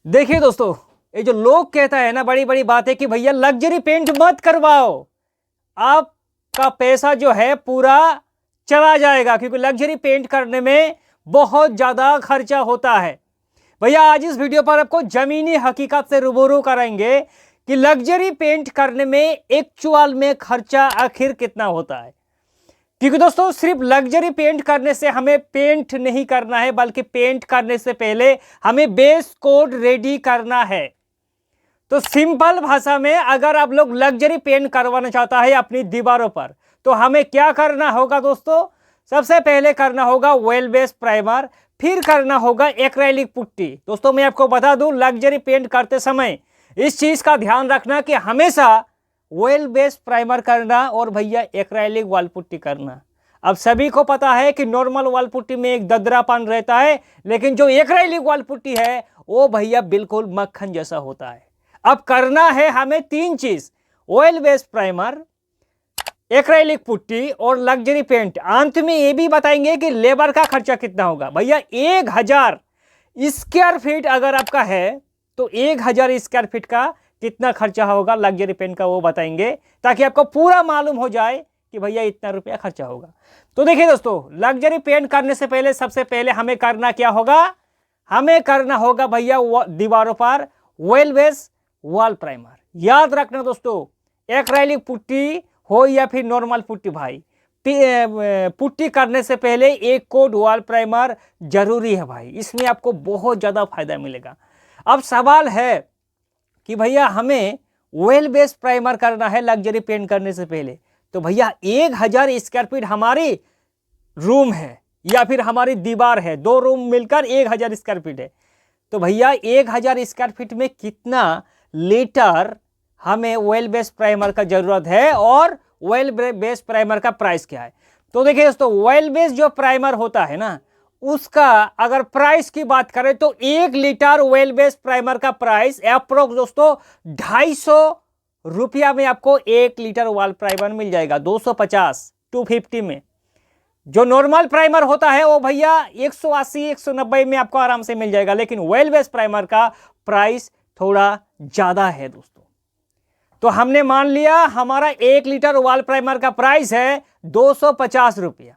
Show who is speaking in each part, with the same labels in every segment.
Speaker 1: देखिए दोस्तों, ये जो लोग कहता है ना बड़ी बड़ी बातें कि भैया लग्जरी पेंट मत करवाओ, आपका पैसा जो है पूरा चला जाएगा, क्योंकि लग्जरी पेंट करने में बहुत ज्यादा खर्चा होता है। भैया आज इस वीडियो पर आपको जमीनी हकीकत से रूबरू कराएंगे कि लग्जरी पेंट करने में एक्चुअल में खर्चा आखिर कितना होता है। क्योंकि दोस्तों सिर्फ लग्जरी पेंट करने से हमें पेंट नहीं करना है, बल्कि पेंट करने से पहले हमें बेस कोड रेडी करना है। तो सिंपल भाषा में अगर आप लोग लग्जरी पेंट करवाना चाहता है अपनी दीवारों पर, तो हमें क्या करना होगा दोस्तों? सबसे पहले करना होगा ऑयल बेस प्राइमर, फिर करना होगा एक्रेलिक पुट्टी। दोस्तों मैं आपको बता दूं, लग्जरी पेंट करते समय इस चीज का ध्यान रखना कि हमेशा ऑयल बेस प्राइमर करना और भैया एक्रेलिक वॉल पुट्टी करना। अब सभी को पता है कि नॉर्मल वॉल पुट्टी में एक ददरापन रहता है, लेकिन जो एक्रेलिक वॉल पुट्टी है वो भैया बिल्कुल मक्खन जैसा होता है। अब करना है हमें तीन चीज: oil base primer, acrylic putty और लग्जरी पेंट। अंत में ये भी बताएंगे कि लेबर का खर्चा कितना होगा। भैया 1000 स्क्वायर फीट अगर आपका है तो 1000 स्क्वायर फीट का कितना खर्चा होगा लग्जरी पेंट का, वो बताएंगे, ताकि आपको पूरा मालूम हो जाए कि भैया इतना रुपया खर्चा होगा। तो देखिए दोस्तों, लग्जरी पेंट करने से पहले सबसे पहले हमें करना क्या होगा? हमें करना होगा भैया दीवारों पर ऑयल बेस वॉल प्राइमर। याद रखना दोस्तों, एक्रेलिक पुट्टी हो या फिर नॉर्मल पुट्टी, भाई पुट्टी करने से पहले एक कोट वॉल प्राइमर जरूरी है भाई, इसमें आपको बहुत ज्यादा फायदा मिलेगा। अब सवाल है कि भैया हमें ऑयल बेस प्राइमर करना है लग्जरी पेंट करने से पहले, तो भैया 1000 स्क्वायर फीट हमारी रूम है या फिर हमारी दीवार है, दो रूम मिलकर 1000 स्क्वायर फीट है। तो भैया 1000 स्क्वायर फीट में कितना लीटर हमें ऑयल बेस प्राइमर का जरूरत है और ऑयल बेस प्राइमर का प्राइस क्या है? तो देखिए दोस्तों, ऑयल बेस जो प्राइमर होता है ना, उसका अगर प्राइस की बात करें तो 1 लीटर ऑयल बेस प्राइमर का प्राइस अप्रोक्स दोस्तों 250 रुपया में आपको 1 लीटर ऑयल प्राइमर मिल जाएगा। 250 250 में। जो नॉर्मल प्राइमर होता है वो भैया 180 190 में आपको आराम से मिल जाएगा, लेकिन ऑयल बेस प्राइमर का प्राइस थोड़ा ज्यादा है दोस्तों। तो हमने मान लिया हमारा 1 लीटर वॉल प्राइमर का प्राइस है 250 रुपया।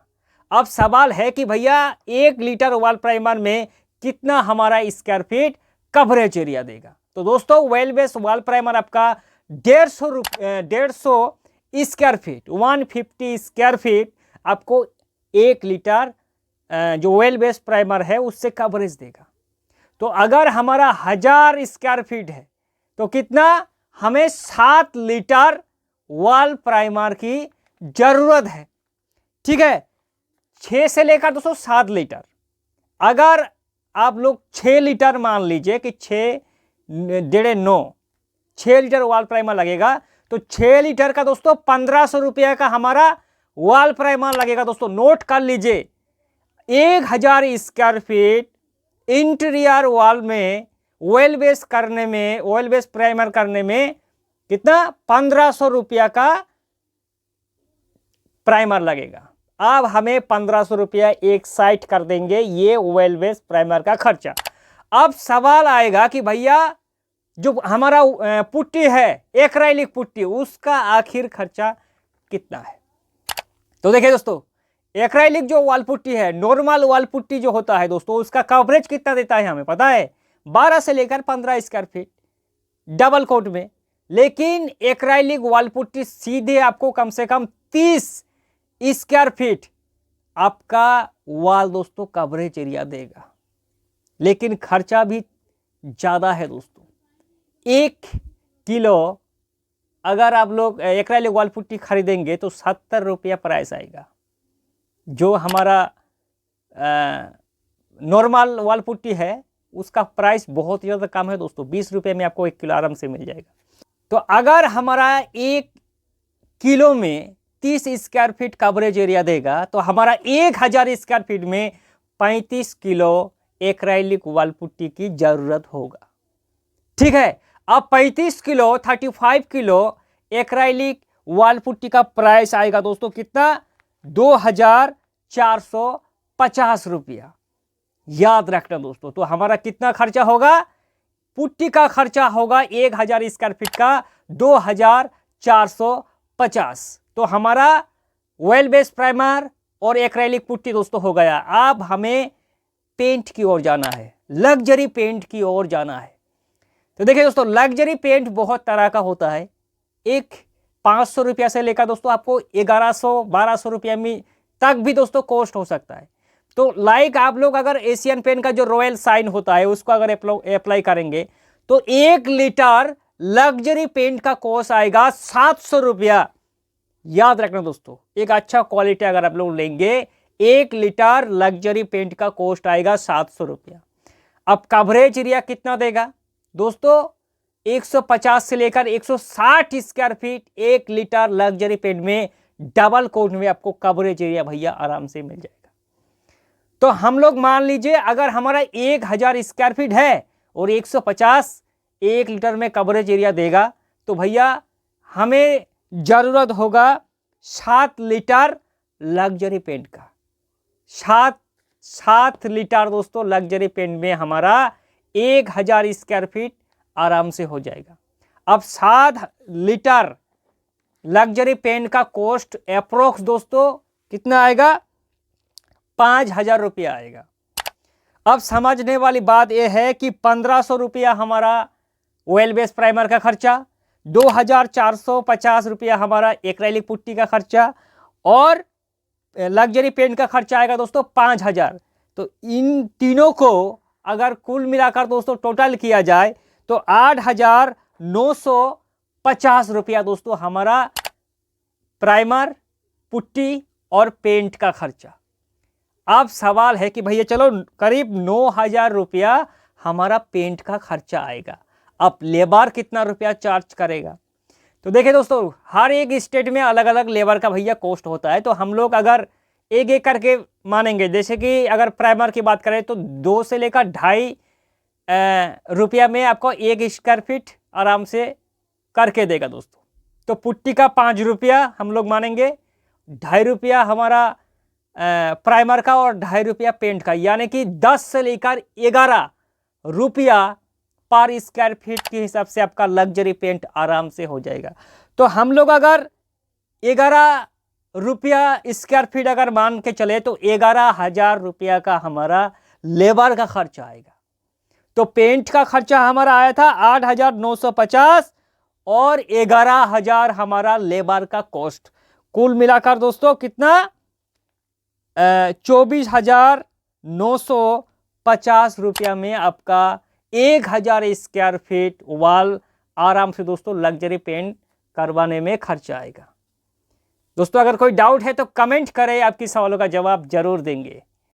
Speaker 1: अब सवाल है कि भैया 1 लीटर वॉल प्राइमर में कितना हमारा स्क्वायर फीट कवरेज एरिया देगा? तो दोस्तों ऑयल बेस वॉल प्राइमर आपका 150 स्क्वायर फीट 150 स्क्वायर फीट आपको 1 लीटर जो ऑयल बेस प्राइमर है उससे कवरेज देगा। तो अगर हमारा 1000 स्क्वायर फीट है तो कितना? हमें 7 लीटर वॉल प्राइमर की जरूरत है। ठीक है, 6 से लेकर दोस्तों 7 लीटर। अगर आप लोग 6 लीटर मान लीजिए कि 6 लीटर वॉल प्राइमर लगेगा, तो 6 लीटर का दोस्तों 1500 रुपया का हमारा वॉल प्राइमर लगेगा। दोस्तों नोट कर लीजिए, 1000 स्क्वायर फीट इंटीरियर वॉल में ऑयल बेस करने में, ऑयल बेस प्राइमर करने में कितना? 1500 रुपया का प्राइमर लगेगा। अब हमें 1500 रुपया एक साइड कर देंगे, ये ऑयल बेस प्राइमर का खर्चा। अब सवाल आएगा कि भैया जो हमारा पुट्टी है एक्रेलिक पुट्टी, उसका आखिर खर्चा कितना है? तो देखिए दोस्तों, एक्रेलिक जो वॉल पुट्टी है, नॉर्मल वॉल पुट्टी जो होता है दोस्तों, उसका कवरेज कितना देता है हमें पता है? 12 से लेकर 15 स्क्वायर फीट डबल कोट में। लेकिन एक्रेलिक वॉल पुट्टी सीधे आपको कम से कम 30 स्क्वायर फीट आपका वॉल दोस्तों कवरेज एरिया देगा, लेकिन खर्चा भी ज्यादा है दोस्तों। 1 किलो अगर आप लोग एक्रेलिक वॉल पुट्टी खरीदेंगे तो 70 रुपया प्राइस आएगा। जो हमारा नॉर्मल वॉल पुट्टी है उसका प्राइस बहुत ज़्यादा कम है दोस्तों, 20 रुपये में आपको 1 किलो आराम से मिल जाएगा। तो अगर हमारा 1 किलो में 30 स्क्वायर फीट कवरेज एरिया देगा, तो हमारा 1000 स्क्वायर फीट में 35 किलो एक्रेलिक वॉल पुट्टी की जरूरत होगा। ठीक है, अब 35 kilo 35 kilo acrylic wall putty का प्राइस आएगा दोस्तों कितना? 2450 रुपया। याद रखना दोस्तों, तो हमारा कितना खर्चा होगा? पुट्टी का खर्चा होगा 1000 स्क्वायर फीट का 2450। तो हमारा ऑयल बेस प्राइमर और एक्रेलिक पुट्टी दोस्तों हो गया। अब हमें पेंट की ओर जाना है, लग्जरी पेंट की ओर जाना है। तो देखिए दोस्तों, लग्जरी पेंट बहुत तरह का होता है। एक 500 रुपया से लेकर दोस्तों आपको 1100-1200 रुपया में तक भी दोस्तों कॉस्ट हो सकता है। तो लाइक आप लोग अगर एशियन पेंट का जो रॉयल साइन होता है उसको अगर अप्लाई करेंगे तो 1 लीटर लग्जरी पेंट का कॉस्ट आएगा 700 रुपया। याद रखना दोस्तों, एक अच्छा क्वालिटी अगर आप लोग लेंगे 1 लीटर लग्जरी पेंट का कॉस्ट आएगा 700 रुपया। अब कवरेज एरिया कितना देगा दोस्तों? 150 से लेकर 160 square feet 1 litre luxury paint में डबल कोट में आपको कवरेज एरिया भैया आराम से मिल जाएगा। तो हम लोग मान लीजिए अगर हमारा 1000 स्क्वायर फीट है और 150 1 लीटर में कवरेज एरिया देगा तो भैया हमें जरूरत होगा 7 लीटर लग्जरी पेंट का। 7 लीटर दोस्तों लग्जरी पेंट में हमारा 1000 स्क्वायर फीट आराम से हो जाएगा। अब 7 लीटर लग्जरी पेंट का कॉस्ट अप्रोक्स दोस्तों कितना आएगा? 5000 रुपया आएगा। अब समझने वाली बात यह है कि 1500 रुपया हमारा ऑयल बेस प्राइमर का खर्चा, 2450 रुपया हमारा एक्रेलिक पुट्टी का खर्चा और लग्जरी पेंट का खर्चा आएगा दोस्तों 5000। तो इन तीनों को अगर कुल मिलाकर दोस्तों टोटल किया जाए तो 8950 रुपया दोस्तों हमारा प्राइमर, पुट्टी और पेंट का खर्चा। अब सवाल है कि भैया चलो करीब 9000 रुपया हमारा पेंट का खर्चा आएगा। अब लेबर कितना रुपया चार्ज करेगा? तो देखिए दोस्तों, हर एक स्टेट में अलग अलग लेबर का भैया कॉस्ट होता है। तो हम लोग अगर एक एक करके मानेंगे, जैसे कि अगर प्राइमर की बात करें तो 2 से लेकर 2.5 रुपया में आपको 1 स्क्वायर फीट आराम से करके देगा दोस्तों। तो पुट्टी का 5 रुपया हम लोग मानेंगे, 2.5 रुपया हमारा प्राइमर का और 2.5 रुपया पेंट का, यानी कि 10 से लेकर 11 रुपया पर स्क्वायर फीट के हिसाब से आपका लग्जरी पेंट आराम से हो जाएगा। तो हम लोग अगर 11 रुपया स्क्वायर फीट अगर मान के चले तो 11000 रुपया का हमारा लेबर का खर्चा आएगा। तो पेंट का खर्चा हमारा आया था 8950 और 11000 हमारा लेबर का कॉस्ट। कुल मिलाकर दोस्तों कितना? 24950 रुपया में आपका 1000 स्क्वायर फीट वॉल आराम से दोस्तों लग्जरी पेंट करवाने में खर्चा आएगा। दोस्तों अगर कोई डाउट है तो कमेंट करें, आपकी सवालों का जवाब जरूर देंगे।